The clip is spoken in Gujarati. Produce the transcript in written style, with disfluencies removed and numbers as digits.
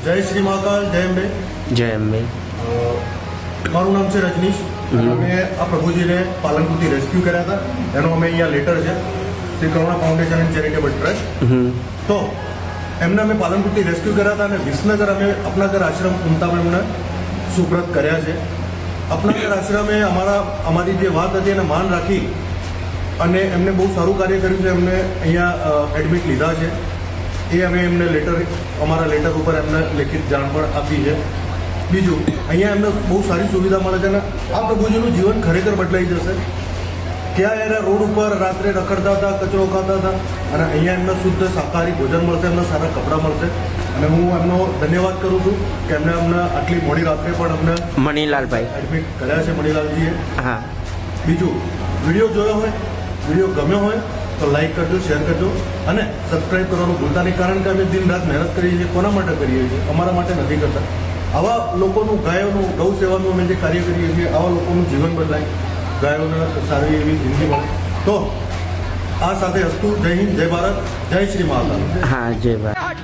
જય શ્રી મહાકાલ, જય અંબે. જય અંબે. મારું નામ છે રજનીશ. અમે આ પ્રભુજીને પાલનપુરથી રેસ્ક્યુ કર્યા હતા. એનો અમે અહીંયા લેટર છે શ્રી કરુણા ફાઉન્ડેશન એન્ડ ચેરિટેબલ ટ્રસ્ટ. તો એમને અમે પાલનપુરથી રેસ્ક્યુ કર્યા હતા અને વિસનગર અમે અપનાગર આશ્રમ ઉમતામાં એમને સુપ્રત કર્યા છે. અપનાગર આશ્રમે અમારી જે વાત હતી એને માન રાખી અને એમને બહુ સારું કાર્ય કર્યું છે. એમને અહીંયા એડમિટ લીધા છે. એ અમે એમને અમારા લેટર ઉપર એમને લેખિત જાણ પણ આપી છે. બીજું, અહીંયા એમને બહુ સારી સુવિધા મળે છે અને આ પ્રભુજીનું જીવન ખરેખર બદલાઈ જશે. ક્યાં એના રોડ ઉપર રાત્રે રખડતા હતા, કચરો ખાતા હતા અને અહીંયા એમને શુદ્ધ શાકાહારી ભોજન મળશે, એમને સારા કપડાં મળશે અને હું એમનો ધન્યવાદ કરું છું કે એમને આટલી મોડી રાત્રે પણ અમને મણીલાલભાઈ એડમિટ કર્યા છે, મણીલાલજીએ. હા. બીજું, વિડીયો જોયો હોય, વિડીયો ગમ્યો હોય તો લાઈક કરજો, શેર કરજો અને સબસ્ક્રાઈબ કરવાનું ભૂલતા નહીં. કારણ કે અમે દિન રાત મહેનત કરીએ છીએ. કોના માટે કરીએ છીએ? અમારા માટે નથી કરતા. આવા લોકોનું, ગાયોનું, ગૌ સેવાનું અમે જે કાર્ય કરીએ છીએ, આવા લોકોનું જીવન બદલાય, ગાયોને સારી એવી જિંદગી મળે. તો આ સાથે અસ્તુ. જય હિન્દ, જય ભારત, જય શ્રી મહાકાલ. હા, જય ભારત.